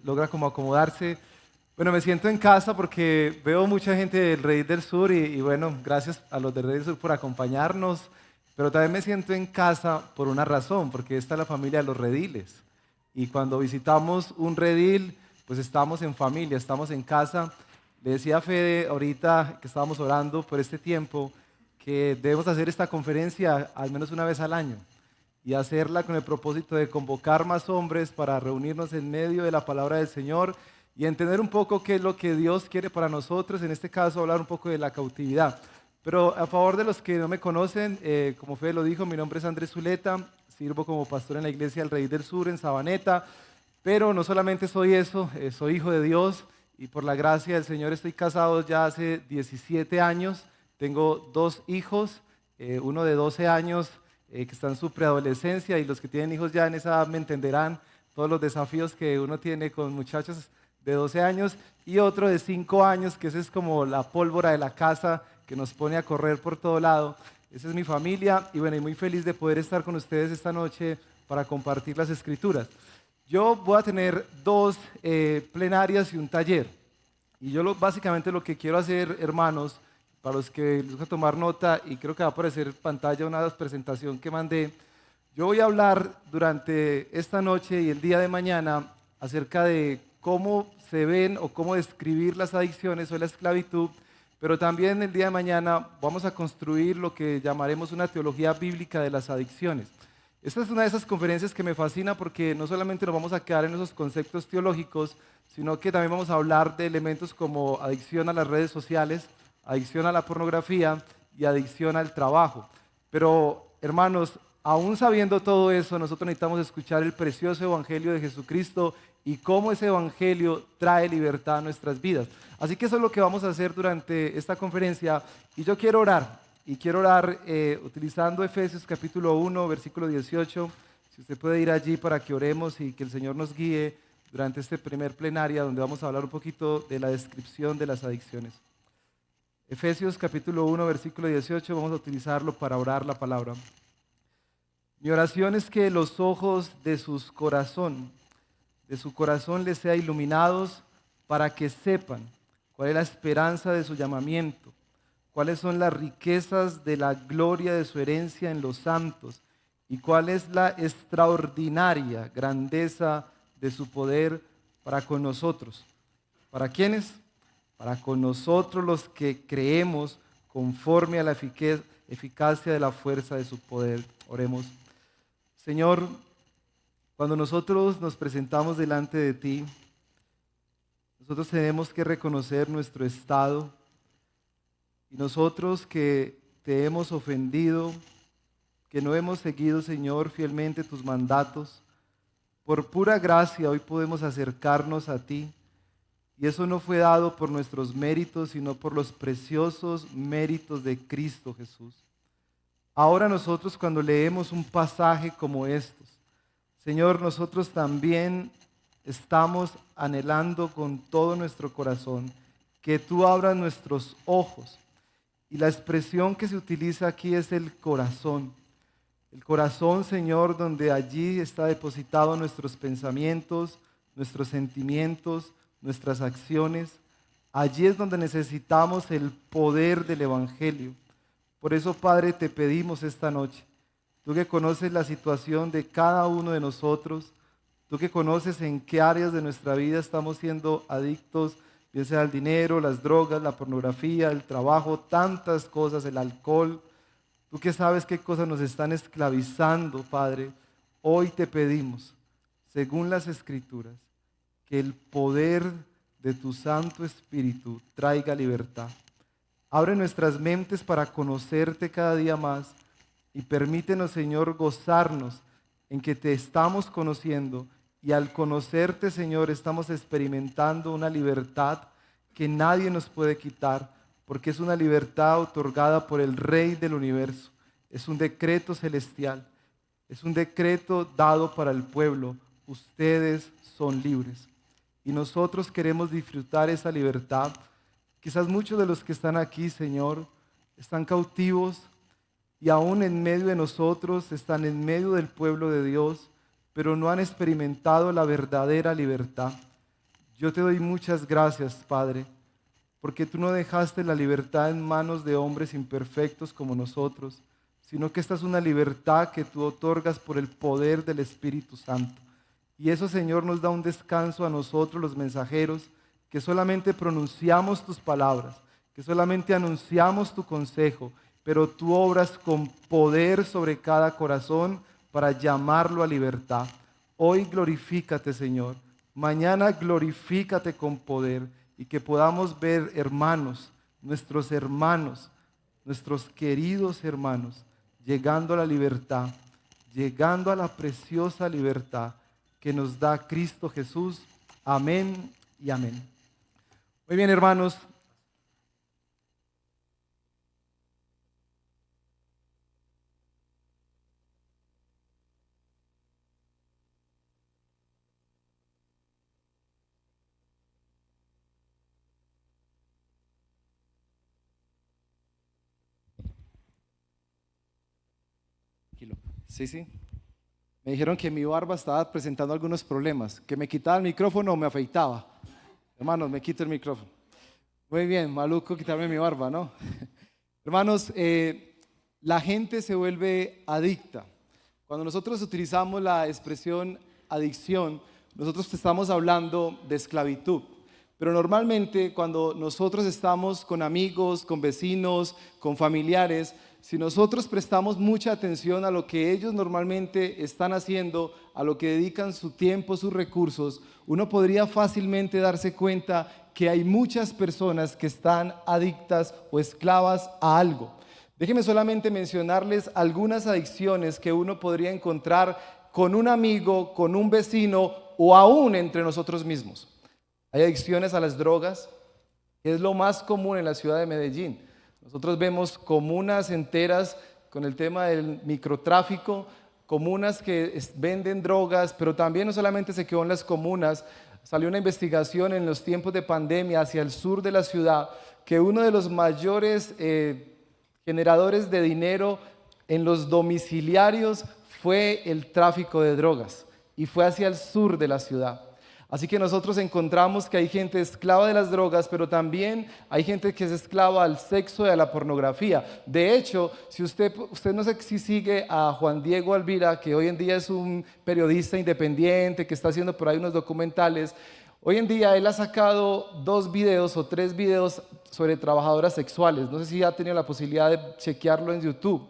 logra como acomodarse. Bueno, me siento en casa porque veo mucha gente del Redil del Sur y bueno, gracias a los del Redil del Sur por acompañarnos, pero también me siento en casa por una razón, porque esta es la familia de los Rediles. Y cuando visitamos un Redil, pues estamos en familia, estamos en casa. Le decía a Fede ahorita que estábamos orando por este tiempo que debemos hacer esta conferencia al menos una vez al año y hacerla con el propósito de convocar más hombres para reunirnos en medio de la palabra del Señor y entender un poco qué es lo que Dios quiere para nosotros, en este caso hablar un poco de la cautividad. Pero a favor de los que no me conocen, como Fede lo dijo, mi nombre es Andrés Zuleta, sirvo como pastor en la iglesia del Rey del Sur en Sabaneta, pero no solamente soy eso, soy hijo de Dios y por la gracia del Señor estoy casado ya hace 17 años, tengo dos hijos, uno de 12 años que está en su preadolescencia y los que tienen hijos ya en esa edad me entenderán todos los desafíos que uno tiene con muchachos de 12 años y otro de 5 años, que ese es como la pólvora de la casa que nos pone a correr por todo lado. Esa es mi familia y bueno, y muy feliz de poder estar con ustedes esta noche para compartir las escrituras. Yo voy a tener dos plenarias y un taller. Y yo básicamente lo que quiero hacer, hermanos, para los que les gusta tomar nota, y creo que va a aparecer en pantalla una presentación que mandé, yo voy a hablar durante esta noche y el día de mañana acerca de cómo se ven o cómo describir las adicciones o la esclavitud, pero también el día de mañana vamos a construir lo que llamaremos una teología bíblica de las adicciones. Esta es una de esas conferencias que me fascina porque no solamente nos vamos a quedar en esos conceptos teológicos, sino que también vamos a hablar de elementos como adicción a las redes sociales, adicción a la pornografía y adicción al trabajo. Pero, hermanos, aún sabiendo todo eso, nosotros necesitamos escuchar el precioso evangelio de Jesucristo y cómo ese evangelio trae libertad a nuestras vidas. Así que eso es lo que vamos a hacer durante esta conferencia y yo quiero orar. Y quiero orar utilizando Efesios capítulo 1, versículo 18. Si usted puede ir allí para que oremos y que el Señor nos guíe durante este primer plenaria donde vamos a hablar un poquito de la descripción de las adicciones. Efesios capítulo 1, versículo 18, vamos a utilizarlo para orar la palabra. Mi oración es que los ojos de su corazón les sea iluminados para que sepan cuál es la esperanza de su llamamiento, cuáles son las riquezas de la gloria de su herencia en los santos y cuál es la extraordinaria grandeza de su poder para con nosotros. ¿Para quiénes? Para con nosotros los que creemos conforme a la eficacia de la fuerza de su poder. Oremos. Señor, cuando nosotros nos presentamos delante de ti, nosotros tenemos que reconocer nuestro estado y nosotros que te hemos ofendido, que no hemos seguido, Señor, fielmente tus mandatos, por pura gracia hoy podemos acercarnos a ti. Y eso no fue dado por nuestros méritos, sino por los preciosos méritos de Cristo Jesús. Ahora nosotros cuando leemos un pasaje como estos, Señor, nosotros también estamos anhelando con todo nuestro corazón que tú abras nuestros ojos. Y la expresión que se utiliza aquí es el corazón. El corazón, Señor, donde allí está depositado nuestros pensamientos, nuestros sentimientos, nuestras acciones. Allí es donde necesitamos el poder del Evangelio. Por eso, Padre, te pedimos esta noche, tú que conoces la situación de cada uno de nosotros, tú que conoces en qué áreas de nuestra vida estamos siendo adictos, bien sea el dinero, las drogas, la pornografía, el trabajo, tantas cosas, el alcohol. Tú que sabes qué cosas nos están esclavizando, Padre, hoy te pedimos, según las Escrituras, que el poder de tu Santo Espíritu traiga libertad. Abre nuestras mentes para conocerte cada día más y permítenos, Señor, gozarnos en que te estamos conociendo y al conocerte, Señor, estamos experimentando una libertad que nadie nos puede quitar, porque es una libertad otorgada por el Rey del universo. Es un decreto celestial, es un decreto dado para el pueblo. Ustedes son libres. Y nosotros queremos disfrutar esa libertad. Quizás muchos de los que están aquí, Señor, están cautivos y aún en medio de nosotros, están en medio del pueblo de Dios, pero no han experimentado la verdadera libertad. Yo te doy muchas gracias, Padre, porque tú no dejaste la libertad en manos de hombres imperfectos como nosotros, sino que esta es una libertad que tú otorgas por el poder del Espíritu Santo. Y eso, Señor, nos da un descanso a nosotros, los mensajeros, que solamente pronunciamos tus palabras, que solamente anunciamos tu consejo, pero tú obras con poder sobre cada corazón para llamarlo a libertad. Hoy glorifícate, Señor. Mañana glorifícate con poder y que podamos ver hermanos, nuestros queridos hermanos, llegando a la libertad, llegando a la preciosa libertad que nos da Cristo Jesús. Amén y amén. Muy bien, hermanos. Sí, sí. Me dijeron que mi barba estaba presentando algunos problemas, que me quitaba el micrófono o me afeitaba. Hermanos, me quito el micrófono. Muy bien, maluco quitarme mi barba, ¿no? Hermanos, la gente se vuelve adicta. Cuando nosotros utilizamos la expresión adicción, nosotros estamos hablando de esclavitud. Pero normalmente cuando nosotros estamos con amigos, con vecinos, con familiares, si nosotros prestamos mucha atención a lo que ellos normalmente están haciendo, a lo que dedican su tiempo, sus recursos, uno podría fácilmente darse cuenta que hay muchas personas que están adictas o esclavas a algo. Déjenme solamente mencionarles algunas adicciones que uno podría encontrar con un amigo, con un vecino o aún entre nosotros mismos. Hay adicciones a las drogas, que es lo más común en la ciudad de Medellín. Nosotros vemos comunas enteras con el tema del microtráfico, comunas que venden drogas, pero también no solamente se quedó en las comunas. Salió una investigación en los tiempos de pandemia hacia el sur de la ciudad, que uno de los mayores generadores de dinero en los domiciliarios fue el tráfico de drogas, y fue hacia el sur de la ciudad. Así que nosotros encontramos que hay gente esclava de las drogas, pero también hay gente que es esclava al sexo y a la pornografía. De hecho, si usted no sé si sigue a Juan Diego Alvira, que hoy en día es un periodista independiente que está haciendo por ahí unos documentales. Hoy en día él ha sacado 2 videos o 3 videos sobre trabajadoras sexuales. No sé si ha tenido la posibilidad de chequearlo en YouTube.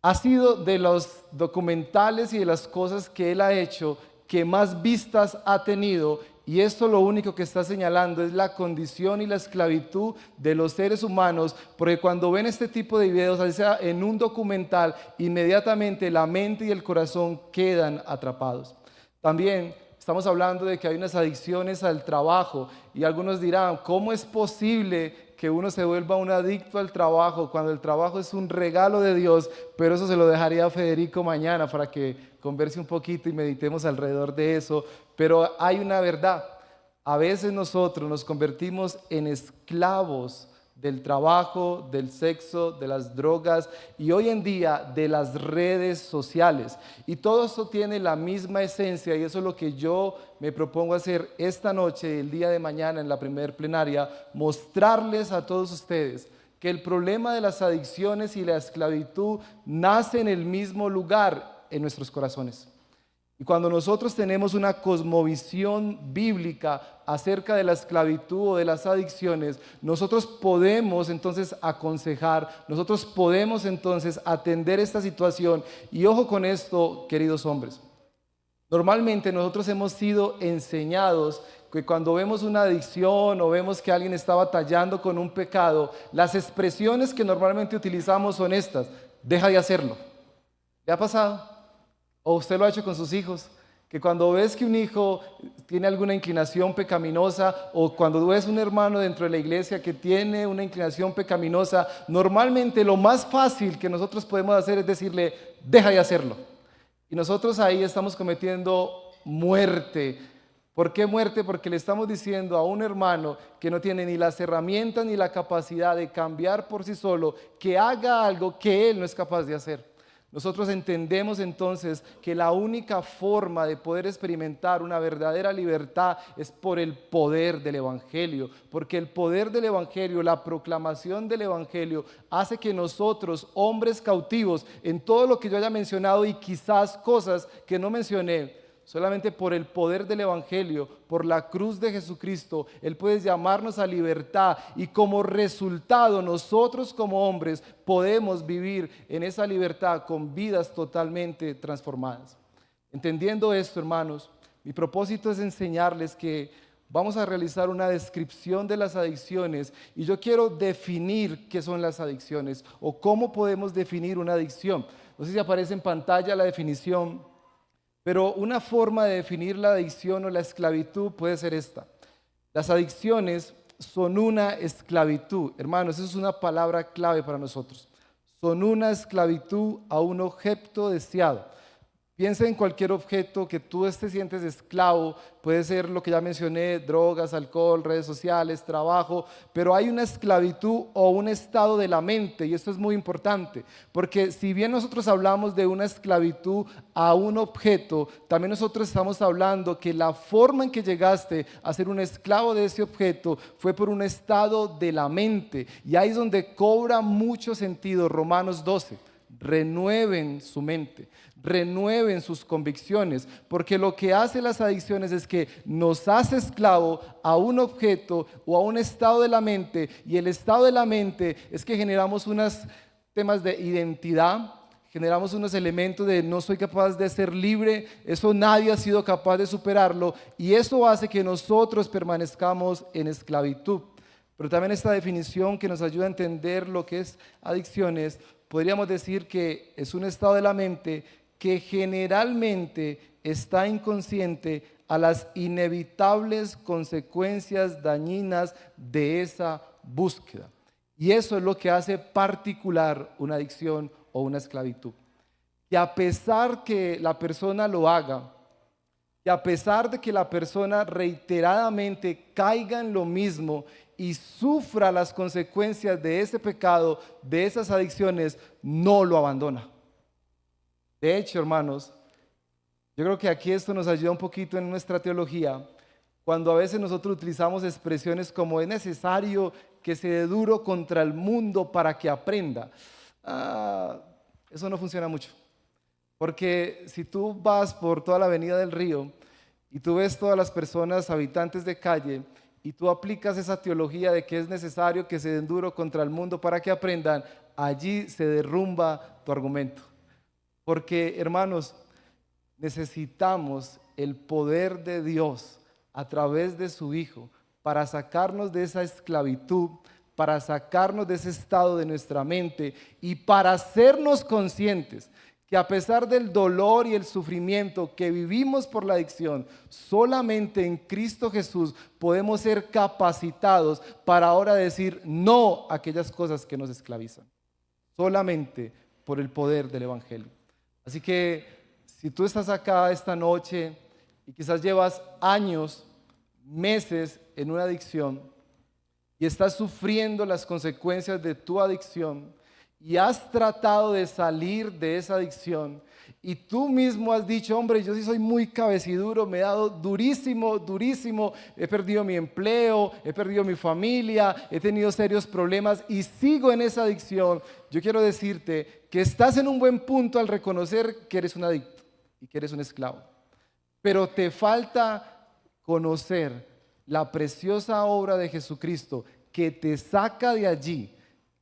Ha sido de los documentales y de las cosas que él ha hecho que más vistas ha tenido, y esto lo único que está señalando es la condición y la esclavitud de los seres humanos, porque cuando ven este tipo de videos, así sea en un documental, inmediatamente la mente y el corazón quedan atrapados. También estamos hablando de que hay unas adicciones al trabajo, y algunos dirán, ¿cómo es posible que uno se vuelva un adicto al trabajo cuando el trabajo es un regalo de Dios? Pero eso se lo dejaría a Federico mañana para que converse un poquito y meditemos alrededor de eso. Pero hay una verdad: a veces nosotros nos convertimos en esclavos del trabajo, del sexo, de las drogas y hoy en día de las redes sociales. Y todo eso tiene la misma esencia, y eso es lo que yo me propongo hacer esta noche, el día de mañana en la primer plenaria, mostrarles a todos ustedes que el problema de las adicciones y la esclavitud nace en el mismo lugar, en nuestros corazones. Y cuando nosotros tenemos una cosmovisión bíblica acerca de la esclavitud o de las adicciones, nosotros podemos entonces aconsejar, nosotros podemos entonces atender esta situación. Y ojo con esto, queridos hombres. Normalmente nosotros hemos sido enseñados que cuando vemos una adicción o vemos que alguien está batallando con un pecado, las expresiones que normalmente utilizamos son estas: deja de hacerlo. ¿Le ha pasado? ¿O usted lo ha hecho con sus hijos? Que cuando ves que un hijo tiene alguna inclinación pecaminosa, o cuando ves un hermano dentro de la iglesia que tiene una inclinación pecaminosa, normalmente lo más fácil que nosotros podemos hacer es decirle, deja de hacerlo. Y nosotros ahí estamos cometiendo muerte. ¿Por qué muerte? Porque le estamos diciendo a un hermano que no tiene ni las herramientas ni la capacidad de cambiar por sí solo, que haga algo que él no es capaz de hacer. Nosotros entendemos entonces que la única forma de poder experimentar una verdadera libertad es por el poder del Evangelio, porque el poder del Evangelio, la proclamación del Evangelio, hace que nosotros, hombres cautivos, en todo lo que yo haya mencionado y quizás cosas que no mencioné, solamente por el poder del Evangelio, por la cruz de Jesucristo, Él puede llamarnos a libertad y como resultado nosotros como hombres podemos vivir en esa libertad con vidas totalmente transformadas. Entendiendo esto, hermanos, mi propósito es enseñarles que vamos a realizar una descripción de las adicciones y yo quiero definir qué son las adicciones o cómo podemos definir una adicción. No sé si aparece en pantalla la definición. Pero una forma de definir la adicción o la esclavitud puede ser esta. Las adicciones son una esclavitud. Hermanos, esa es una palabra clave para nosotros. Son una esclavitud a un objeto deseado. Piensa en cualquier objeto que tú te sientes esclavo, puede ser lo que ya mencioné, drogas, alcohol, redes sociales, trabajo, pero hay una esclavitud o un estado de la mente, y esto es muy importante, porque si bien nosotros hablamos de una esclavitud a un objeto, también nosotros estamos hablando que la forma en que llegaste a ser un esclavo de ese objeto fue por un estado de la mente, y ahí es donde cobra mucho sentido Romanos 12. Renueven su mente, renueven sus convicciones, porque lo que hace las adicciones es que nos hace esclavo a un objeto o a un estado de la mente, y el estado de la mente es que generamos unos temas de identidad, generamos unos elementos de no soy capaz de ser libre, eso nadie ha sido capaz de superarlo, y eso hace que nosotros permanezcamos en esclavitud. Pero también esta definición que nos ayuda a entender lo que es adicciones, podríamos decir que es un estado de la mente que generalmente está inconsciente a las inevitables consecuencias dañinas de esa búsqueda. Y eso es lo que hace particular una adicción o una esclavitud. Y a pesar que la persona lo haga, y a pesar de que la persona reiteradamente caiga en lo mismo y sufra las consecuencias de ese pecado, de esas adicciones, no lo abandona. De hecho, hermanos, yo creo que aquí esto nos ayuda un poquito en nuestra teología, cuando a veces nosotros utilizamos expresiones como es necesario que se dé duro contra el mundo para que aprenda. Eso no funciona mucho. Porque si tú vas por toda la avenida del Río y tú ves todas las personas, habitantes de calle, y tú aplicas esa teología de que es necesario que se den duro contra el mundo para que aprendan, allí se derrumba tu argumento. Porque, hermanos, necesitamos el poder de Dios a través de su Hijo para sacarnos de esa esclavitud, para sacarnos de ese estado de nuestra mente y para hacernos conscientes que a pesar del dolor y el sufrimiento que vivimos por la adicción, solamente en Cristo Jesús podemos ser capacitados para ahora decir no a aquellas cosas que nos esclavizan, solamente por el poder del Evangelio. Así que si tú estás acá esta noche y quizás llevas años, meses en una adicción y estás sufriendo las consecuencias de tu adicción, y has tratado de salir de esa adicción y tú mismo has dicho, hombre, yo sí soy muy cabeciduro, me he dado durísimo, durísimo, he perdido mi empleo, he perdido mi familia, he tenido serios problemas y sigo en esa adicción. Yo quiero decirte que estás en un buen punto al reconocer que eres un adicto y que eres un esclavo, pero te falta conocer la preciosa obra de Jesucristo que te saca de allí,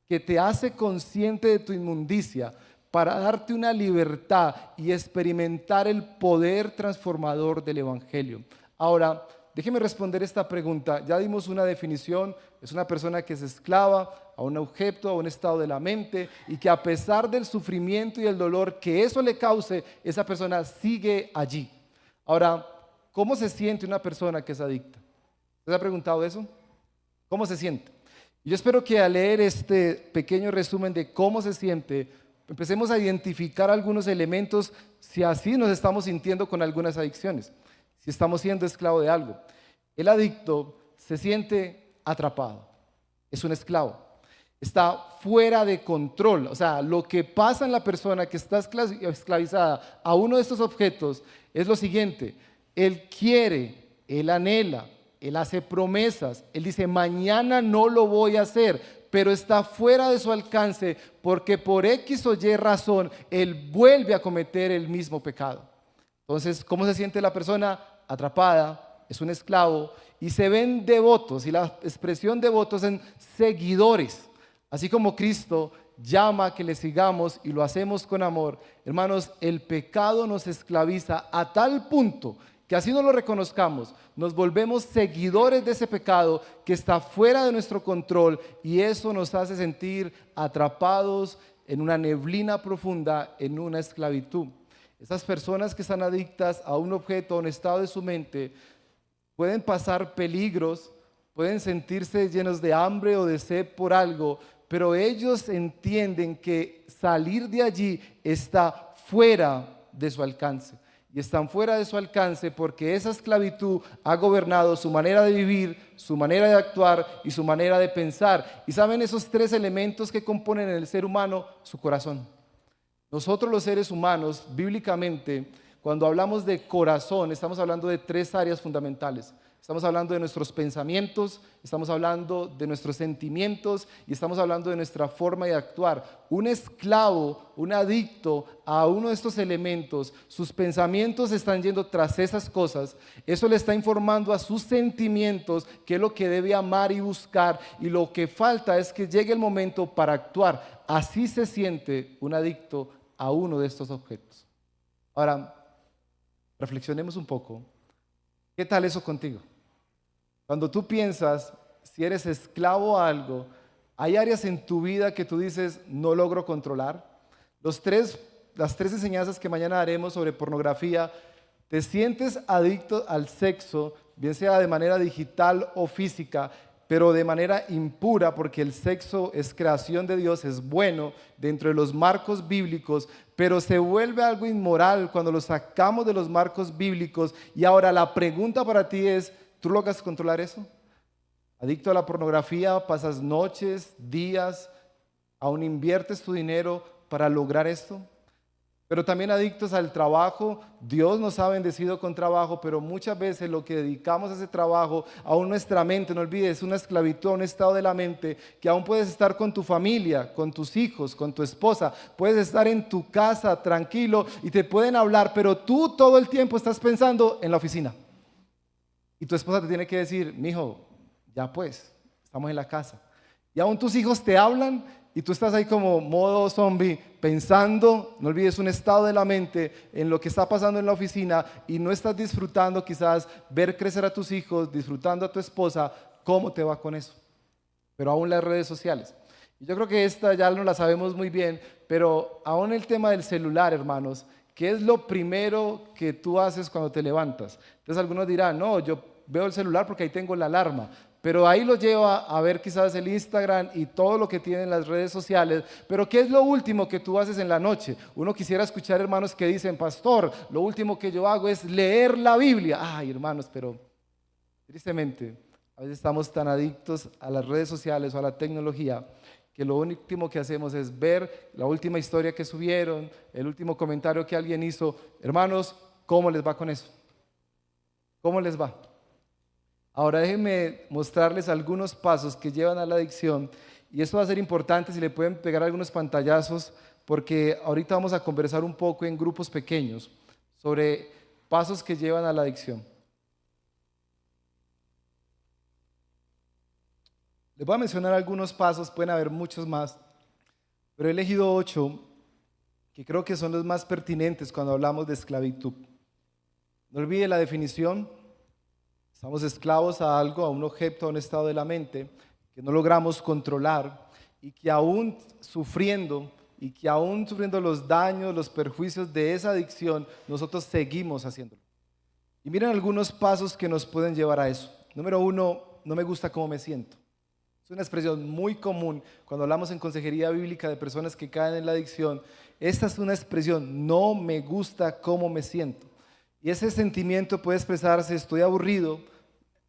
que te hace consciente de tu inmundicia para darte una libertad y experimentar el poder transformador del Evangelio. Ahora, déjeme responder esta pregunta. Ya dimos una definición, es una persona que es esclava a un objeto, a un estado de la mente y que a pesar del sufrimiento y el dolor que eso le cause, esa persona sigue allí. Ahora, ¿cómo se siente una persona que es adicta? ¿Se ha preguntado eso? ¿Cómo se siente? Yo espero que al leer este pequeño resumen de cómo se siente, empecemos a identificar algunos elementos si así nos estamos sintiendo con algunas adicciones, si estamos siendo esclavo de algo. El adicto se siente atrapado, es un esclavo. está fuera de control. O sea, lo que pasa en la persona que está esclavizada a uno de estos objetos es lo siguiente: él quiere, él anhela, él hace promesas, él dice mañana no lo voy a hacer, pero está fuera de su alcance porque por X o Y razón él vuelve a cometer el mismo pecado. Entonces, ¿cómo se siente la persona? Atrapada, es un esclavo, y se ven devotos, y la expresión devotos en seguidores. Así como Cristo llama a que le sigamos y lo hacemos con amor, hermanos, el pecado nos esclaviza a tal punto que así no lo reconozcamos, nos volvemos seguidores de ese pecado que está fuera de nuestro control, y eso nos hace sentir atrapados en una neblina profunda, en una esclavitud. Esas personas que están adictas a un objeto, a un estado de su mente, pueden pasar peligros, pueden sentirse llenos de hambre o de sed por algo, pero ellos entienden que salir de allí está fuera de su alcance. Y están fuera de su alcance porque esa esclavitud ha gobernado su manera de vivir, su manera de actuar y su manera de pensar. ¿Y saben esos tres elementos que componen el ser humano? Su corazón. Nosotros los seres humanos, bíblicamente, cuando hablamos de corazón, estamos hablando de tres áreas fundamentales. Estamos hablando de nuestros pensamientos, estamos hablando de nuestros sentimientos y estamos hablando de nuestra forma de actuar. Un esclavo, un adicto a uno de estos elementos, sus pensamientos están yendo tras esas cosas. Eso le está informando a sus sentimientos qué es lo que debe amar y buscar, y lo que falta es que llegue el momento para actuar. Así se siente un adicto a uno de estos objetos. Ahora, reflexionemos un poco. ¿Qué tal eso contigo? Cuando tú piensas, si eres esclavo a algo, ¿hay áreas en tu vida que tú dices, no logro controlar? Las tres enseñanzas que mañana haremos sobre pornografía, ¿te sientes adicto al sexo, bien sea de manera digital o física, pero de manera impura, porque el sexo es creación de Dios, es bueno dentro de los marcos bíblicos, pero se vuelve algo inmoral cuando lo sacamos de los marcos bíblicos? Y ahora la pregunta para ti es, ¿tú logras controlar eso? Adicto a la pornografía, pasas noches, días, aún inviertes tu dinero para lograr esto. Pero también adictos al trabajo. Dios nos ha bendecido con trabajo, pero muchas veces lo que dedicamos a ese trabajo, aún nuestra mente, no olvides, es una esclavitud, un estado de la mente, que aún puedes estar con tu familia, con tus hijos, con tu esposa, puedes estar en tu casa tranquilo y te pueden hablar, pero tú todo el tiempo estás pensando en la oficina. Y tu esposa te tiene que decir, mijo, ya pues, estamos en la casa. Y aún tus hijos te hablan y tú estás ahí como modo zombie, pensando, no olvides, un estado de la mente en lo que está pasando en la oficina, y no estás disfrutando quizás ver crecer a tus hijos, disfrutando a tu esposa. ¿Cómo te va con eso? Pero aún las redes sociales. Y yo creo que esta ya no la sabemos muy bien, pero aún el tema del celular, hermanos, ¿qué es lo primero que tú haces cuando te levantas? Entonces algunos dirán, no, yo veo el celular porque ahí tengo la alarma, pero ahí lo lleva a ver quizás el Instagram y todo lo que tienen las redes sociales. Pero ¿qué es lo último que tú haces en la noche? Uno quisiera escuchar hermanos que dicen, pastor, lo último que yo hago es leer la Biblia. Ay, hermanos, pero tristemente a veces estamos tan adictos a las redes sociales o a la tecnología que lo último que hacemos es ver la última historia que subieron, el último comentario que alguien hizo. Hermanos, ¿cómo les va con eso? ¿Cómo les va? Ahora déjenme mostrarles algunos pasos que llevan a la adicción, y esto va a ser importante si le pueden pegar algunos pantallazos, porque ahorita vamos a conversar un poco en grupos pequeños sobre pasos que llevan a la adicción. Les voy a mencionar algunos pasos, pueden haber muchos más, pero he elegido 8 que creo que son los más pertinentes cuando hablamos de esclavitud. No olvide la definición. Estamos esclavos a algo, a un objeto, a un estado de la mente que no logramos controlar, y que aún sufriendo los daños, los perjuicios de esa adicción, nosotros seguimos haciéndolo. Y miren algunos pasos que nos pueden llevar a eso. Número 1, no me gusta cómo me siento. Es una expresión muy común cuando hablamos en consejería bíblica de personas que caen en la adicción. Esta es una expresión, no me gusta cómo me siento. Y ese sentimiento puede expresarse, estoy aburrido,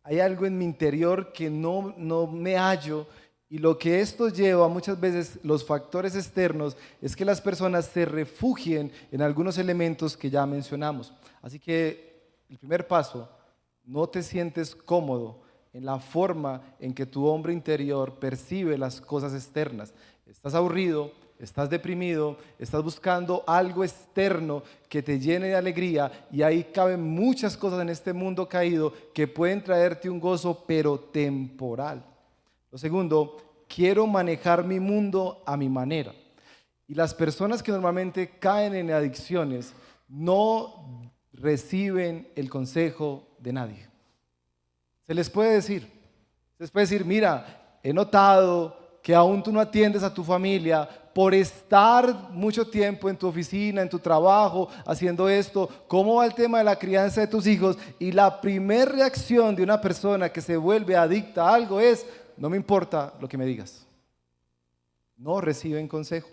hay algo en mi interior que no me hallo, Y lo que esto lleva muchas veces, los factores externos, es que las personas se refugien en algunos elementos que ya mencionamos. Así que el primer paso, no te sientes cómodo en la forma en que tu hombre interior percibe las cosas externas. Estás aburrido, estás deprimido, estás buscando algo externo que te llene de alegría, y ahí caben muchas cosas en este mundo caído que pueden traerte un gozo, pero temporal. Lo segundo, quiero manejar mi mundo a mi manera. Y las personas que normalmente caen en adicciones no reciben el consejo de nadie. Se les puede decir, mira, he notado que aún tú no atiendes a tu familia por estar mucho tiempo en tu oficina, en tu trabajo, haciendo esto. ¿Cómo va el tema de la crianza de tus hijos? Y la primera reacción de una persona que se vuelve adicta a algo es: no me importa lo que me digas. No reciben consejo.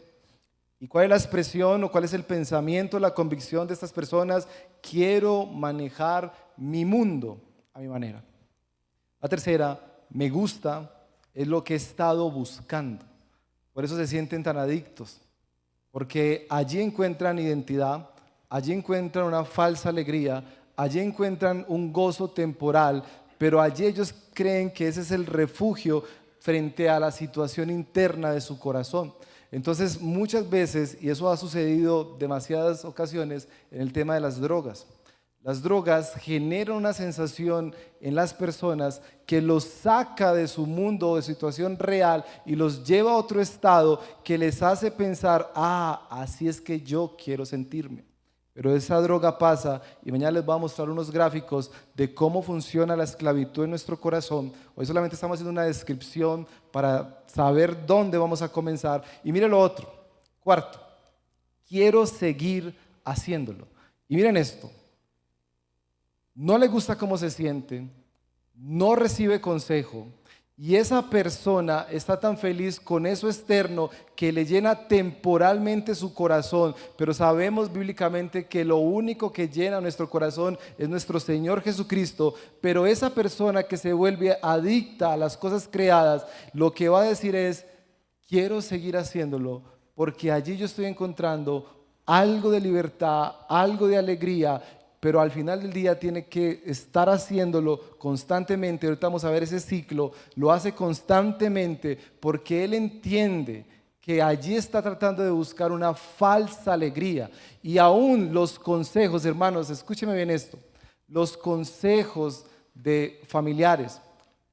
¿Y cuál es la expresión o cuál es el pensamiento, la convicción de estas personas? Quiero manejar mi mundo a mi manera. La tercera, me gusta, es lo que he estado buscando. Por eso se sienten tan adictos, porque allí encuentran identidad, allí encuentran una falsa alegría, allí encuentran un gozo temporal, pero allí ellos creen que ese es el refugio frente a la situación interna de su corazón. Entonces, muchas veces, y eso ha sucedido demasiadas ocasiones en el tema de las drogas. Las drogas generan una sensación en las personas que los saca de su mundo, de situación real, y los lleva a otro estado que les hace pensar: así es que yo quiero sentirme. Pero esa droga pasa, y mañana les voy a mostrar unos gráficos de cómo funciona la esclavitud en nuestro corazón. Hoy solamente estamos haciendo una descripción para saber dónde vamos a comenzar. Y mire lo otro. Cuarto, quiero seguir haciéndolo. Y miren esto. No le gusta cómo se siente, no recibe consejo, y esa persona está tan feliz con eso externo que le llena temporalmente su corazón, pero sabemos bíblicamente que lo único que llena nuestro corazón es nuestro Señor Jesucristo. Pero esa persona que se vuelve adicta a las cosas creadas, lo que va a decir es: quiero seguir haciéndolo, porque allí yo estoy encontrando algo de libertad, algo de alegría. Pero al final del día tiene que estar haciéndolo constantemente. Ahorita vamos a ver ese ciclo. Lo hace constantemente porque él entiende que allí está tratando de buscar una falsa alegría. Y aún los consejos, hermanos, escúcheme bien esto, los consejos de familiares,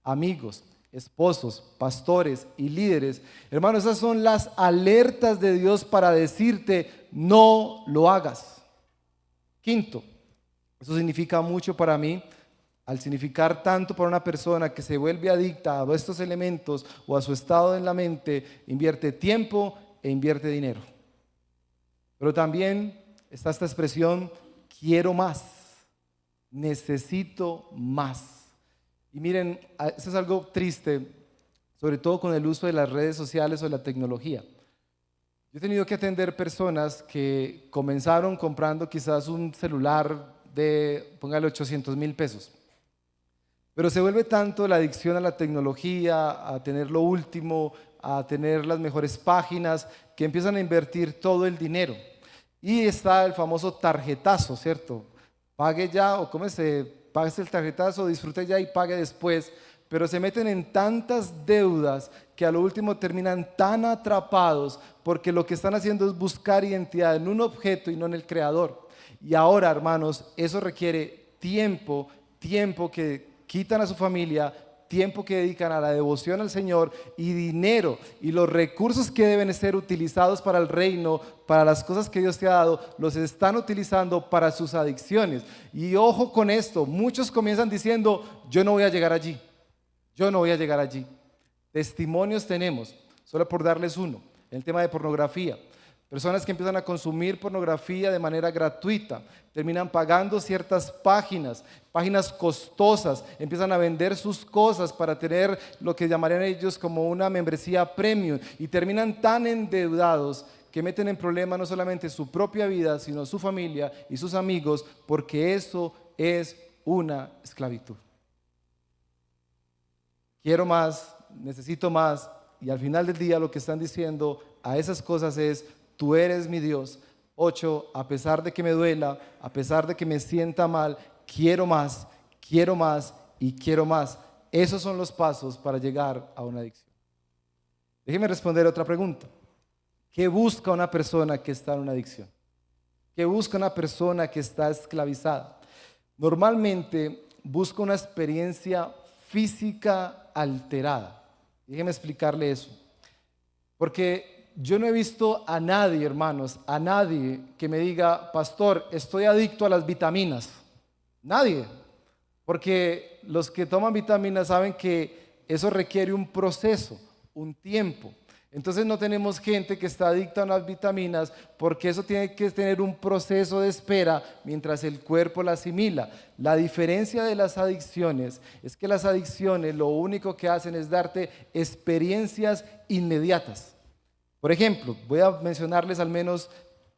amigos, esposos, pastores y líderes, hermanos, esas son las alertas de Dios para decirte: no lo hagas. Quinto, eso significa mucho para mí, al significar tanto para una persona que se vuelve adicta a estos elementos o a su estado en la mente, invierte tiempo e invierte dinero. Pero también está esta expresión: quiero más, necesito más. Y miren, eso es algo triste, sobre todo con el uso de las redes sociales o de la tecnología. Yo he tenido que atender personas que comenzaron comprando quizás un celular de, póngale, 800,000 pesos. Pero se vuelve tanto la adicción a la tecnología, a tener lo último, a tener las mejores páginas, que empiezan a invertir todo el dinero. Y está el famoso tarjetazo, ¿cierto? Pague ya, o pague el tarjetazo, disfrute ya y pague después. Pero se meten en tantas deudas que a lo último terminan tan atrapados, porque lo que están haciendo es buscar identidad en un objeto y no en el creador. Y ahora, hermanos, eso requiere tiempo que quitan a su familia, tiempo que dedican a la devoción al Señor, y dinero, y los recursos que deben ser utilizados para el reino, para las cosas que Dios te ha dado, los están utilizando para sus adicciones. Y ojo con esto, muchos comienzan diciendo: yo no voy a llegar allí, yo no voy a llegar allí. Testimonios tenemos, solo por darles uno, en el tema de pornografía. Personas que empiezan a consumir pornografía de manera gratuita, terminan pagando ciertas páginas costosas, empiezan a vender sus cosas para tener lo que llamarían ellos como una membresía premium, y terminan tan endeudados que meten en problema no solamente su propia vida, sino su familia y sus amigos, porque eso es una esclavitud. Quiero más, necesito más, y al final del día lo que están diciendo a esas cosas es, tú eres mi Dios. 8, a pesar de que me duela, a pesar de que me sienta mal, quiero más y quiero más. Esos son los pasos para llegar a una adicción. Déjeme responder otra pregunta. ¿Qué busca una persona que está en una adicción? ¿Qué busca una persona que está esclavizada? Normalmente busca una experiencia física alterada. Déjeme explicarle eso. Porque yo no he visto a nadie, hermanos, a nadie que me diga, pastor, estoy adicto a las vitaminas. Nadie. Porque los que toman vitaminas saben que eso requiere un proceso, un tiempo. Entonces no tenemos gente que está adicta a unas vitaminas porque eso tiene que tener un proceso de espera mientras el cuerpo la asimila. La diferencia de las adicciones es que las adicciones lo único que hacen es darte experiencias inmediatas. Por ejemplo, voy a mencionarles al menos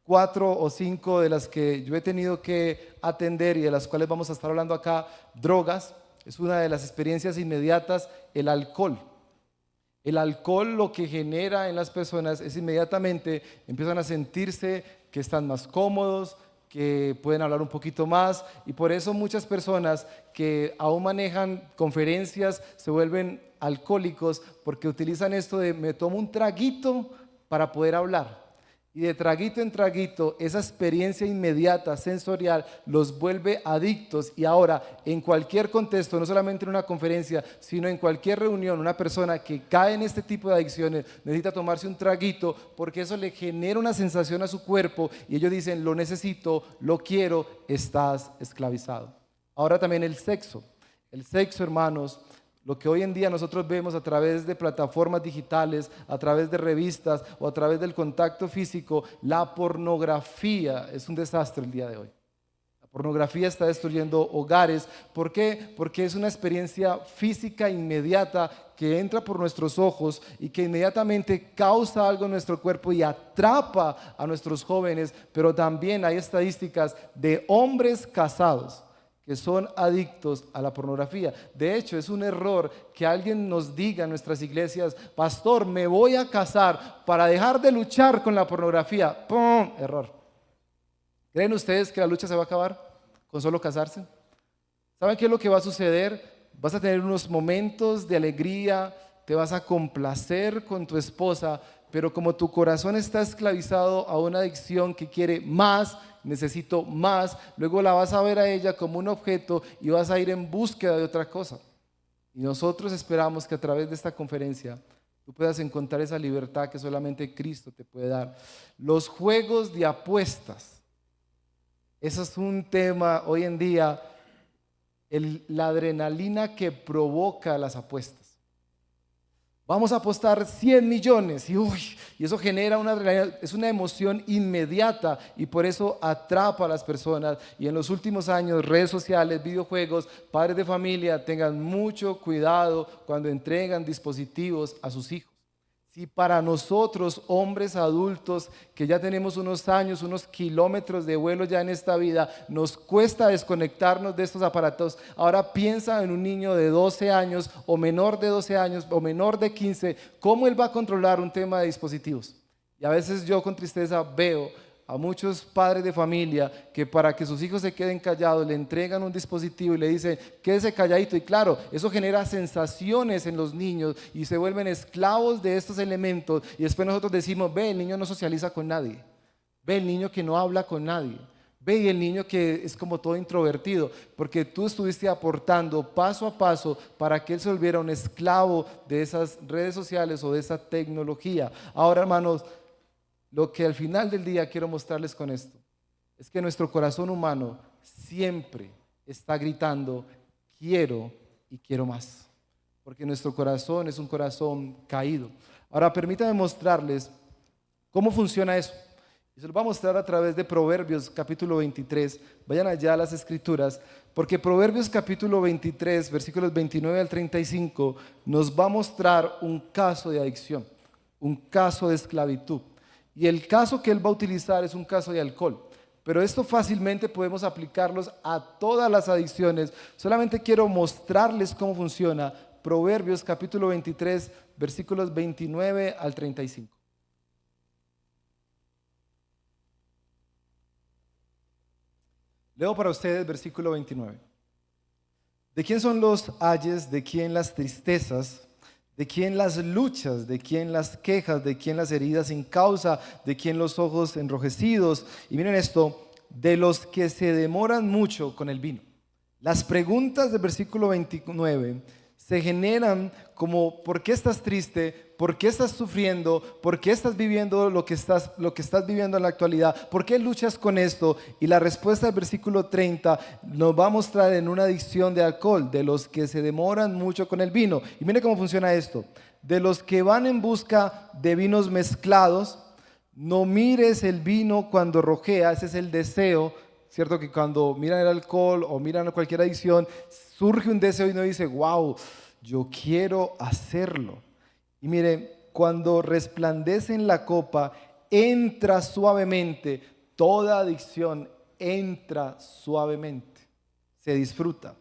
4 o 5 de las que yo he tenido que atender y de las cuales vamos a estar hablando acá. Drogas es una de las experiencias inmediatas. El alcohol. El alcohol lo que genera en las personas es inmediatamente empiezan a sentirse que están más cómodos, que pueden hablar un poquito más, y por eso muchas personas que aún manejan conferencias se vuelven alcohólicos porque utilizan esto de me tomo un traguito para poder hablar. Y de traguito en traguito, esa experiencia inmediata, sensorial, los vuelve adictos. Y ahora, en cualquier contexto, no solamente en una conferencia, sino en cualquier reunión, una persona que cae en este tipo de adicciones necesita tomarse un traguito porque eso le genera una sensación a su cuerpo y ellos dicen, lo necesito, lo quiero, estás esclavizado. Ahora también el sexo. El sexo, hermanos, lo que hoy en día nosotros vemos a través de plataformas digitales, a través de revistas o a través del contacto físico, la pornografía es un desastre el día de hoy. La pornografía está destruyendo hogares. ¿Por qué? Porque es una experiencia física inmediata que entra por nuestros ojos y que inmediatamente causa algo en nuestro cuerpo y atrapa a nuestros jóvenes, pero también hay estadísticas de hombres casados que son adictos a la pornografía. De hecho, es un error que alguien nos diga en nuestras iglesias, pastor, me voy a casar para dejar de luchar con la pornografía. ¡Pum! Error. ¿Creen ustedes que la lucha se va a acabar con solo casarse? ¿Saben qué es lo que va a suceder? Vas a tener unos momentos de alegría, te vas a complacer con tu esposa, pero como tu corazón está esclavizado a una adicción que quiere más, necesito más, luego la vas a ver a ella como un objeto y vas a ir en búsqueda de otra cosa. Y nosotros esperamos que a través de esta conferencia tú puedas encontrar esa libertad que solamente Cristo te puede dar. Los juegos de apuestas, eso es un tema hoy en día, la adrenalina que provoca las apuestas. Vamos a apostar 100 millones y eso genera es una emoción inmediata y por eso atrapa a las personas. Y en los últimos años, redes sociales, videojuegos, padres de familia, tengan mucho cuidado cuando entregan dispositivos a sus hijos. Si para nosotros, hombres adultos, que ya tenemos unos años, unos kilómetros de vuelo ya en esta vida, nos cuesta desconectarnos de estos aparatos, ahora piensa en un niño de 12 años o menor de 12 años o menor de 15, ¿cómo él va a controlar un tema de dispositivos? Y a veces yo con tristeza veo a muchos padres de familia que para que sus hijos se queden callados le entregan un dispositivo y le dicen quédese calladito, y claro, eso genera sensaciones en los niños y se vuelven esclavos de estos elementos y después nosotros decimos ve, el niño no socializa con nadie, ve el niño que no habla con nadie, ve el niño que es como todo introvertido, porque tú estuviste aportando paso a paso para que él se volviera un esclavo de esas redes sociales o de esa tecnología. Ahora, hermanos, lo que al final del día quiero mostrarles con esto es que nuestro corazón humano siempre está gritando quiero y quiero más, porque nuestro corazón es un corazón caído. Ahora permítanme mostrarles cómo funciona eso y se lo voy a mostrar a través de Proverbios capítulo 23. Vayan allá a las escrituras, porque Proverbios capítulo 23 versículos 29 al 35 nos va a mostrar un caso de adicción, un caso de esclavitud. Y el caso que él va a utilizar es un caso de alcohol. Pero esto fácilmente podemos aplicarlos a todas las adicciones. Solamente quiero mostrarles cómo funciona Proverbios capítulo 23, versículos 29 al 35. Leo para ustedes versículo 29. ¿De quién son los ayes? ¿De quién las tristezas? ¿De quién las luchas? ¿De quién las quejas? ¿De quién las heridas sin causa? ¿De quién los ojos enrojecidos? Y miren esto, de los que se demoran mucho con el vino. Las preguntas del versículo 29 se generan como: ¿por qué estás triste? ¿Por qué estás sufriendo? ¿Por qué estás viviendo lo que estás viviendo en la actualidad? ¿Por qué luchas con esto? Y la respuesta del versículo 30 nos va a mostrar en una adicción de alcohol, de los que se demoran mucho con el vino. Y mire cómo funciona esto: de los que van en busca de vinos mezclados. No mires el vino cuando rojea, ese es el deseo, ¿cierto? Que cuando miran el alcohol o miran cualquier adicción, surge un deseo y uno dice: wow, yo quiero hacerlo. Y mire, cuando resplandece en la copa, entra suavemente, toda adicción entra suavemente, se disfruta.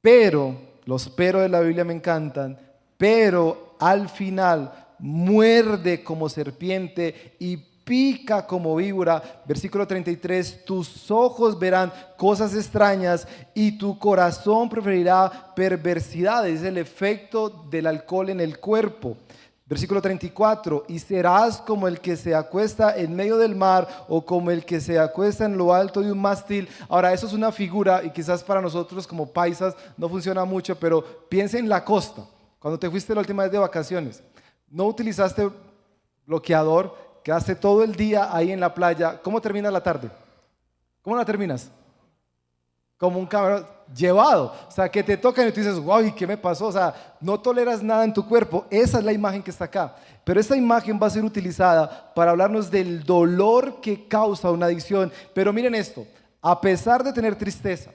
Pero, los pero de la Biblia me encantan, pero al final muerde como serpiente y pica como víbora. Versículo 33, tus ojos verán cosas extrañas y tu corazón preferirá perversidades. Es el efecto del alcohol en el cuerpo. Versículo 34, y serás como el que se acuesta en medio del mar o como el que se acuesta en lo alto de un mástil. Ahora, eso es una figura y quizás para nosotros como paisas no funciona mucho, pero piensa en la costa. Cuando te fuiste la última vez de vacaciones, no utilizaste bloqueador, quedaste todo el día ahí en la playa. ¿Cómo termina la tarde? ¿Cómo la terminas? Como un cabrón llevado, o sea, que te tocan y tú dices: wow, ¿y qué me pasó? O sea, no toleras nada en tu cuerpo. Esa es la imagen que está acá, pero esta imagen va a ser utilizada para hablarnos del dolor que causa una adicción. Pero miren esto, a pesar de tener tristeza,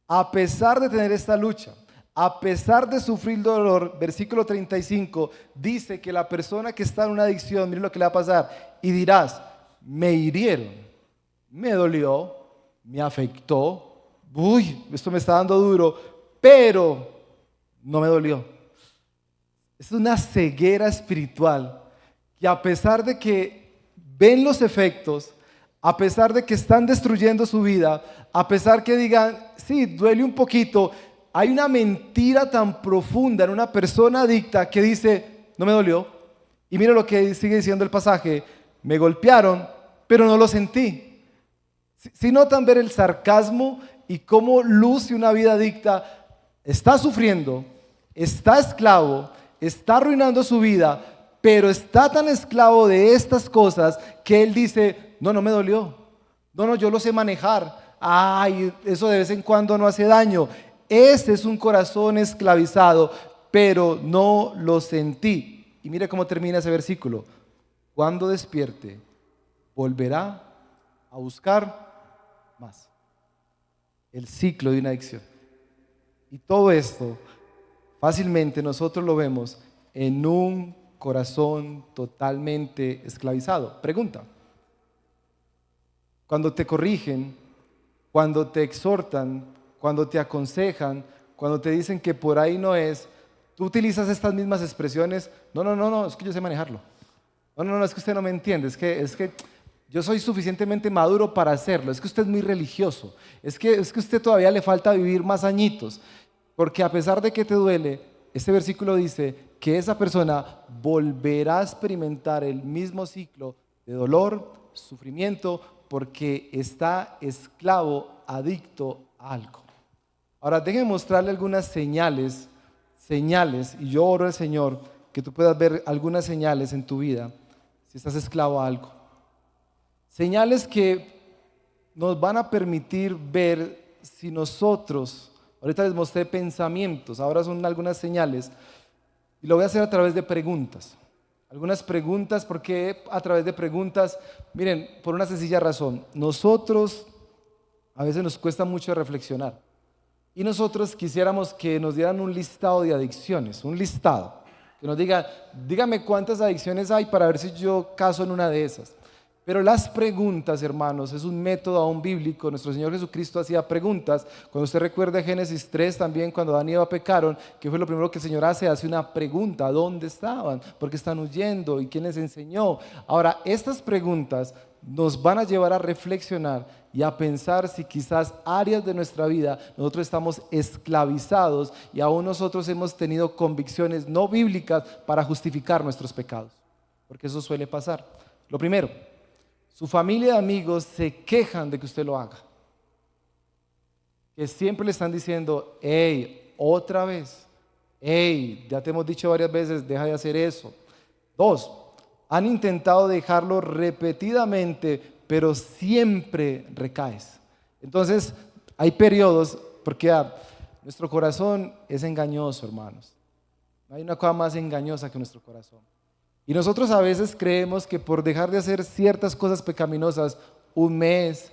a pesar de tener esta lucha, a pesar de sufrir dolor, versículo 35 dice que la persona que está en una adicción, miren lo que le va a pasar, y dirás: me hirieron, me dolió, me afectó, uy, esto me está dando duro, pero no me dolió. Es una ceguera espiritual que, a pesar de que ven los efectos, a pesar de que están destruyendo su vida, a pesar que digan: sí, duele un poquito, hay una mentira tan profunda en una persona adicta que dice: no me dolió. Y mira lo que sigue diciendo el pasaje: me golpearon, pero no lo sentí. Si notan ver el sarcasmo y cómo luce una vida adicta, está sufriendo, está esclavo, está arruinando su vida, pero está tan esclavo de estas cosas que él dice: no me dolió, no, yo lo sé manejar, ay, eso de vez en cuando no hace daño. Ese es un corazón esclavizado, pero no lo sentí. Y mire cómo termina ese versículo: cuando despierte, volverá a buscar más. El ciclo de una adicción. Y todo esto fácilmente nosotros lo vemos en un corazón totalmente esclavizado. Pregunta: cuando te corrigen, cuando te exhortan, cuando te aconsejan, cuando te dicen que por ahí no es, tú utilizas estas mismas expresiones: no, es que yo sé manejarlo. No, es que usted no me entiende, es que yo soy suficientemente maduro para hacerlo, es que usted es muy religioso, es que usted todavía le falta vivir más añitos. Porque a pesar de que te duele, este versículo dice que esa persona volverá a experimentar el mismo ciclo de dolor, sufrimiento, porque está esclavo, adicto a algo. Ahora déjenme mostrarle algunas señales, y yo oro al Señor que tú puedas ver algunas señales en tu vida si estás esclavo a algo. Señales que nos van a permitir ver si nosotros, ahorita les mostré pensamientos, ahora son algunas señales, y lo voy a hacer a través de preguntas. Algunas preguntas, porque a través de preguntas, miren, por una sencilla razón, nosotros a veces nos cuesta mucho reflexionar, y nosotros quisiéramos que nos dieran un listado de adicciones, un listado, que nos diga: dígame cuántas adicciones hay para ver si yo caso en una de esas. Pero las preguntas, hermanos, es un método aún bíblico. Nuestro Señor Jesucristo hacía preguntas. Cuando usted recuerda Génesis 3 también, cuando Adán y Eva pecaron, ¿qué fue lo primero que el Señor hace? Hace una pregunta: ¿dónde estaban? ¿Por qué están huyendo? ¿Y quién les enseñó? Ahora, estas preguntas nos van a llevar a reflexionar y a pensar si quizás áreas de nuestra vida nosotros estamos esclavizados y aún nosotros hemos tenido convicciones no bíblicas para justificar nuestros pecados. Porque eso suele pasar. Lo primero, su familia y amigos se quejan de que usted lo haga. Que siempre le están diciendo: hey, otra vez. Hey, ya te hemos dicho varias veces, deja de hacer eso. Dos, han intentado dejarlo repetidamente, pero siempre recaes. Entonces, hay periodos, porque nuestro corazón es engañoso, hermanos. No hay una cosa más engañosa que nuestro corazón. Y nosotros a veces creemos que por dejar de hacer ciertas cosas pecaminosas, 1 mes,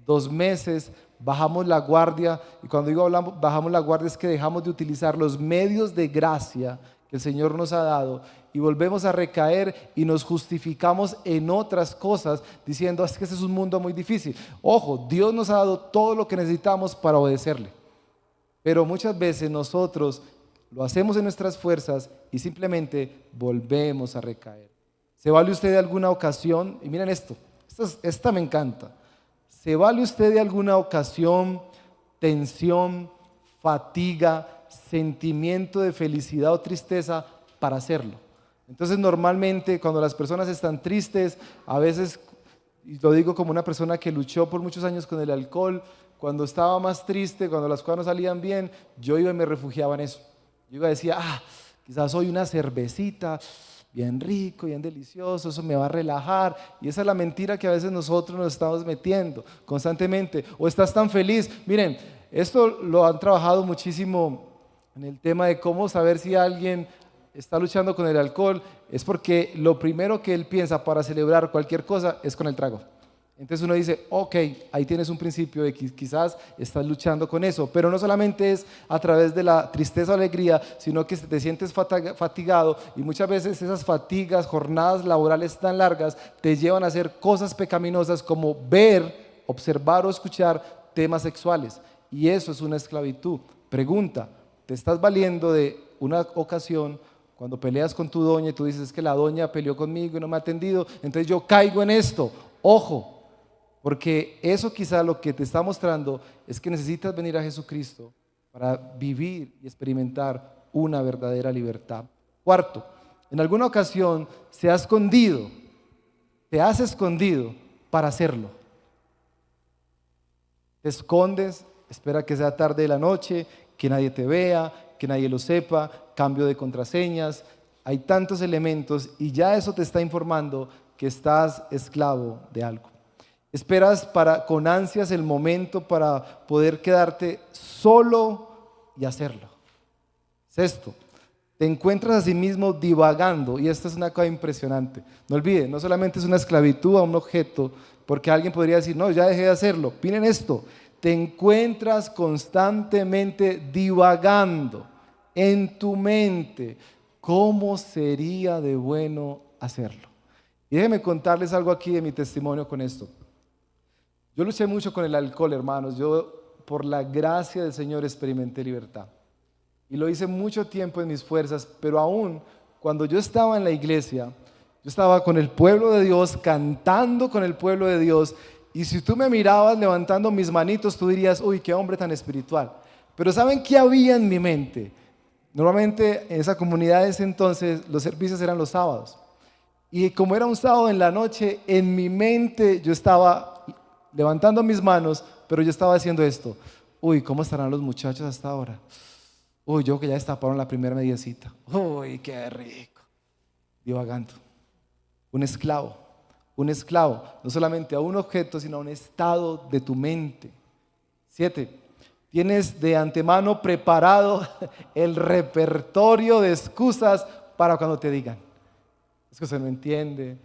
2 meses, bajamos la guardia. Y cuando digo bajamos la guardia, es que dejamos de utilizar los medios de gracia que el Señor nos ha dado y volvemos a recaer y nos justificamos en otras cosas diciendo: es que este es un mundo muy difícil. Ojo, Dios nos ha dado todo lo que necesitamos para obedecerle, pero muchas veces nosotros lo hacemos en nuestras fuerzas y simplemente volvemos a recaer. ¿Se vale usted de alguna ocasión? Y miren esto, esta me encanta. ¿Se vale usted de alguna ocasión, tensión, fatiga, sentimiento de felicidad o tristeza para hacerlo? Entonces, normalmente cuando las personas están tristes, a veces, y lo digo como una persona que luchó por muchos años con el alcohol, cuando estaba más triste, cuando las cosas no salían bien, yo iba y me refugiaba en eso. Yo iba y decía: quizás hoy una cervecita, bien rico, bien delicioso, eso me va a relajar. Y esa es la mentira que a veces nosotros nos estamos metiendo constantemente. O estás tan feliz. Miren, esto lo han trabajado muchísimo en el tema de cómo saber si alguien está luchando con el alcohol. Es porque lo primero que él piensa para celebrar cualquier cosa es con el trago. Entonces uno dice: ok, ahí tienes un principio de que quizás estás luchando con eso. Pero no solamente es a través de la tristeza o alegría, sino que te sientes fatigado, y muchas veces esas fatigas, jornadas laborales tan largas, te llevan a hacer cosas pecaminosas como ver, observar o escuchar temas sexuales. Y eso es una esclavitud. Pregunta: ¿te estás valiendo de una ocasión cuando peleas con tu doña y tú dices: es que la doña peleó conmigo y no me ha atendido, entonces yo caigo en esto? Ojo, porque eso quizá lo que te está mostrando es que necesitas venir a Jesucristo para vivir y experimentar una verdadera libertad. Cuarto, en alguna ocasión te has escondido para hacerlo. Te escondes, espera que sea tarde de la noche, que nadie te vea, que nadie lo sepa, cambio de contraseñas. Hay tantos elementos y ya eso te está informando que estás esclavo de algo. Esperas con ansias el momento para poder quedarte solo y hacerlo. Sexto, te encuentras a sí mismo divagando, y esto es una cosa impresionante. No olvide, no solamente es una esclavitud a un objeto, porque alguien podría decir: no, ya dejé de hacerlo. Miren esto, te encuentras constantemente divagando en tu mente cómo sería de bueno hacerlo. Y déjenme contarles algo aquí de mi testimonio con esto. Yo luché mucho con el alcohol, hermanos. Yo, por la gracia del Señor, experimenté libertad. Y lo hice mucho tiempo en mis fuerzas, pero aún cuando yo estaba en la iglesia, yo estaba con el pueblo de Dios, cantando con el pueblo de Dios, y si tú me mirabas levantando mis manitos, tú dirías: uy, qué hombre tan espiritual. Pero ¿saben qué había en mi mente? Normalmente en esa comunidad de ese entonces los servicios eran los sábados. Y como era un sábado en la noche, en mi mente yo estaba levantando mis manos, pero yo estaba haciendo esto: uy, ¿cómo estarán los muchachos hasta ahora? Uy, yo que ya destaparon la primera mediecita. Uy, qué rico. Divagando. Un esclavo, no solamente a un objeto, sino a un estado de tu mente. 7. Tienes de antemano preparado el repertorio de excusas para cuando te digan: es que usted no entiende,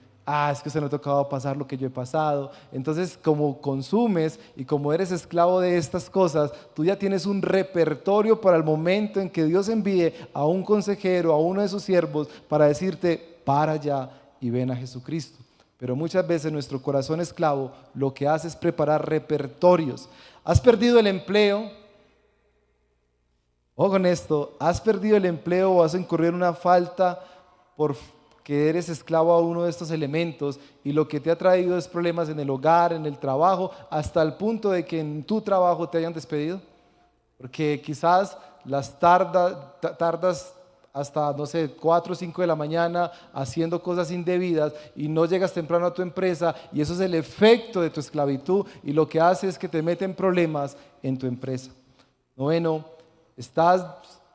es que usted no ha tocado pasar lo que yo he pasado. Entonces, como consumes y como eres esclavo de estas cosas, tú ya tienes un repertorio para el momento en que Dios envíe a un consejero, a uno de sus siervos, para decirte: para allá y ven a Jesucristo. pero muchas veces nuestro corazón esclavo lo que hace es preparar repertorios. ¿Has perdido el empleo? Ojo con esto, ¿has perdido el empleo o has incurrido en una falta porque eres esclavo a uno de estos elementos y lo que te ha traído es problemas en el hogar, en el trabajo, hasta el punto de que en tu trabajo te hayan despedido? Porque quizás tardas hasta, no sé, 4 o 5 de la mañana haciendo cosas indebidas y no llegas temprano a tu empresa y eso es el efecto de tu esclavitud y lo que hace es que te meten problemas en tu empresa. Noveno,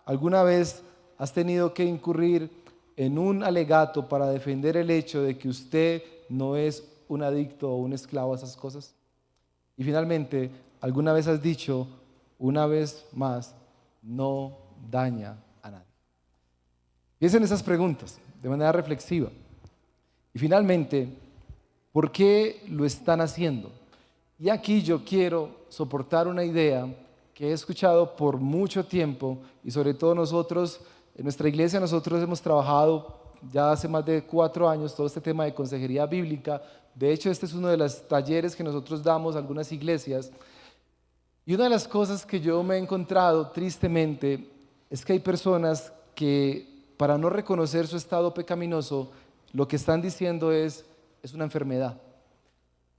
¿alguna vez has tenido que incurrir en un alegato para defender el hecho de que usted no es un adicto o un esclavo a esas cosas? Y finalmente, ¿alguna vez has dicho, una vez más, no daña a nadie? Piensen en esas preguntas de manera reflexiva. Y finalmente, ¿por qué lo están haciendo? Y aquí yo quiero soportar una idea que he escuchado por mucho tiempo y sobre todo nosotros, en nuestra iglesia nosotros hemos trabajado ya hace más de 4 años todo este tema de consejería bíblica. De hecho, este es uno de los talleres que nosotros damos a algunas iglesias. Y una de las cosas que yo me he encontrado tristemente es que hay personas que para no reconocer su estado pecaminoso, lo que están diciendo es una enfermedad.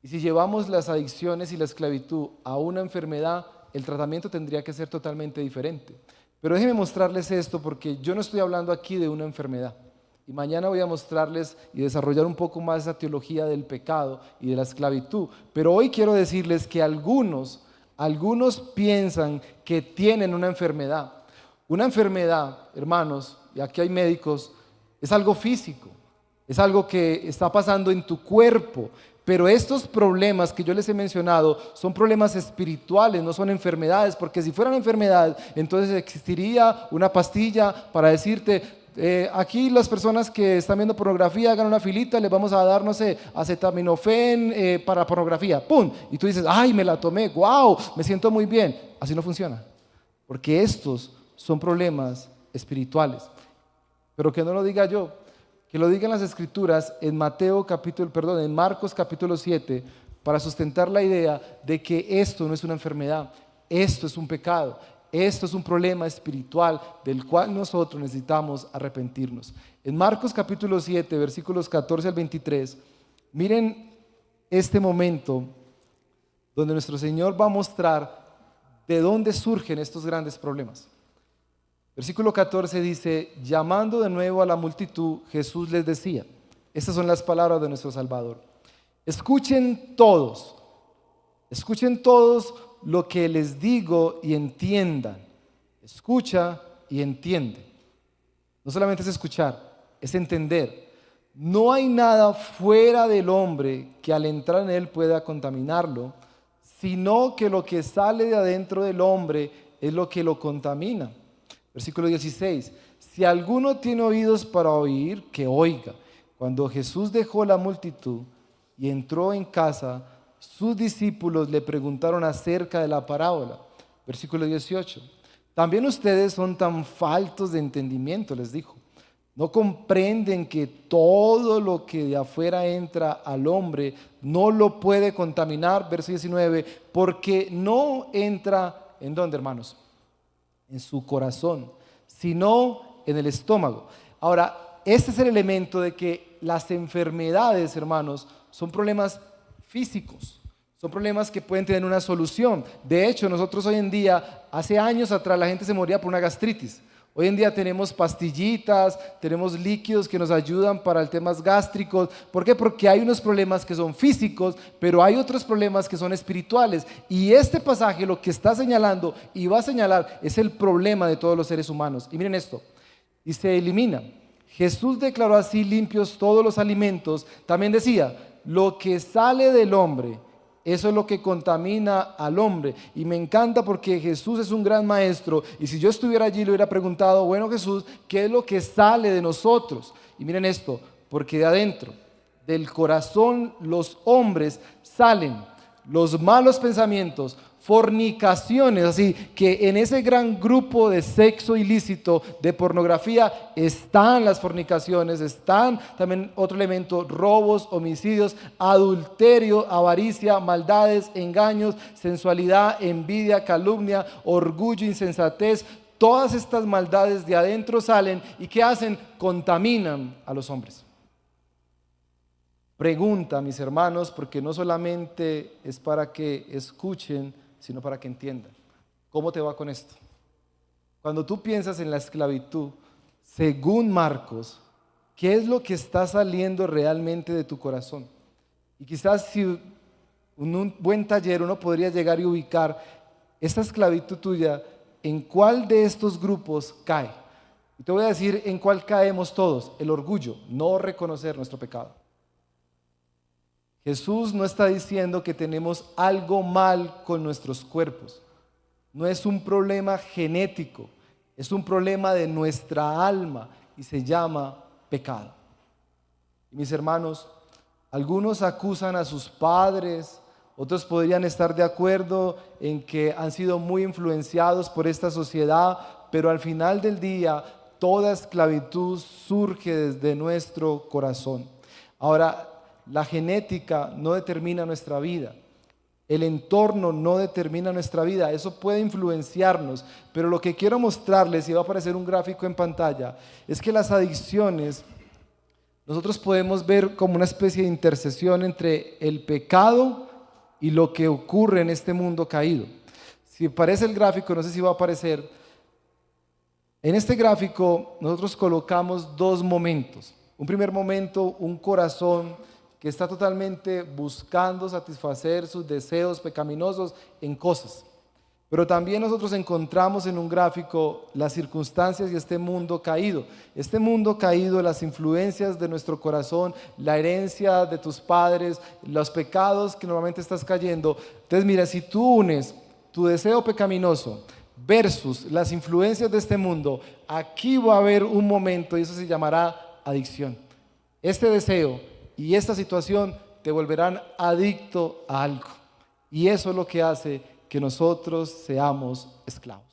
Y si llevamos las adicciones y la esclavitud a una enfermedad, el tratamiento tendría que ser totalmente diferente. Pero déjenme mostrarles esto porque yo no estoy hablando aquí de una enfermedad. Y mañana voy a mostrarles y desarrollar un poco más esa teología del pecado y de la esclavitud. Pero hoy quiero decirles que algunos piensan que tienen una enfermedad. Una enfermedad, hermanos, y aquí hay médicos, es algo físico, es algo que está pasando en tu cuerpo. Pero estos problemas que yo les he mencionado son problemas espirituales, no son enfermedades, porque si fueran enfermedades, entonces existiría una pastilla para decirte, aquí las personas que están viendo pornografía hagan una filita, les vamos a dar, no sé, acetaminofén para pornografía, ¡pum! Y tú dices, ¡ay, me la tomé! ¡Wow! Me siento muy bien. Así no funciona, porque estos son problemas espirituales. Pero que no lo diga yo, que lo digan las escrituras en Marcos capítulo 7, para sustentar la idea de que esto no es una enfermedad, esto es un pecado, esto es un problema espiritual del cual nosotros necesitamos arrepentirnos. En Marcos capítulo 7, versículos 14 al 23, miren este momento donde nuestro Señor va a mostrar de dónde surgen estos grandes problemas. Versículo 14 dice, llamando de nuevo a la multitud, Jesús les decía, estas son las palabras de nuestro Salvador, escuchen todos lo que les digo y entiendan. Escucha y entiende. No solamente es escuchar, es entender. No hay nada fuera del hombre que al entrar en él pueda contaminarlo, sino que lo que sale de adentro del hombre es lo que lo contamina. Versículo 16, si alguno tiene oídos para oír, que oiga. Cuando Jesús dejó la multitud y entró en casa, sus discípulos le preguntaron acerca de la parábola. Versículo 18, también ustedes son tan faltos de entendimiento, les dijo. ¿No comprenden que todo lo que de afuera entra al hombre no lo puede contaminar? Verso 19, porque no entra, ¿en dónde, hermanos? En su corazón, sino en el estómago. Ahora, este es el elemento de que las enfermedades, hermanos, son problemas físicos, son problemas que pueden tener una solución. De hecho, nosotros hoy en día, hace años atrás, la gente se moría por una gastritis. Hoy en día tenemos pastillitas, tenemos líquidos que nos ayudan para temas gástricos. ¿Por qué? Porque hay unos problemas que son físicos, pero hay otros problemas que son espirituales. Y este pasaje lo que está señalando y va a señalar es el problema de todos los seres humanos. Y miren esto, y se elimina. Jesús declaró así limpios todos los alimentos. También decía, lo que sale del hombre, eso es lo que contamina al hombre. Y me encanta porque Jesús es un gran maestro. Y si yo estuviera allí le hubiera preguntado, bueno Jesús, ¿qué es lo que sale de nosotros? Y miren esto, porque de adentro, del corazón, los hombres salen los malos pensamientos, fornicaciones, así que en ese gran grupo de sexo ilícito, de pornografía, están las fornicaciones, están también otro elemento, robos, homicidios, adulterio, avaricia, maldades, engaños, sensualidad, envidia, calumnia, orgullo, insensatez. Todas estas maldades de adentro salen y ¿qué hacen? Contaminan a los hombres. Pregunta, mis hermanos, porque no solamente es para que escuchen, sino para que entiendan. ¿Cómo te va con esto? Cuando tú piensas en la esclavitud, según Marcos, ¿qué es lo que está saliendo realmente de tu corazón? Y quizás si en un buen taller uno podría llegar y ubicar esta esclavitud tuya, ¿en cuál de estos grupos cae? Y te voy a decir en cuál caemos todos: el orgullo, no reconocer nuestro pecado. Jesús no está diciendo que tenemos algo mal con nuestros cuerpos. No es un problema genético, es un problema de nuestra alma y se llama pecado. Y mis hermanos, algunos acusan a sus padres, otros podrían estar de acuerdo en que han sido muy influenciados por esta sociedad, pero al final del día toda esclavitud surge desde nuestro corazón. Ahora, la genética no determina nuestra vida, el entorno no determina nuestra vida, eso puede influenciarnos, pero lo que quiero mostrarles, y va a aparecer un gráfico en pantalla, es que las adicciones nosotros podemos ver como una especie de intercesión entre el pecado y lo que ocurre en este mundo caído. Si aparece el gráfico, no sé si va a aparecer, en este gráfico nosotros colocamos dos momentos. Un primer momento, un corazón que está totalmente buscando satisfacer sus deseos pecaminosos en cosas. Pero también nosotros encontramos en un gráfico las circunstancias y este mundo caído. Este mundo caído, las influencias de nuestro corazón, la herencia de tus padres, los pecados que normalmente estás cayendo. Entonces mira, si tú unes tu deseo pecaminoso versus las influencias de este mundo, aquí va a haber un momento y eso se llamará adicción. Este deseo y esta situación te volverán adicto a algo. Y eso es lo que hace que nosotros seamos esclavos.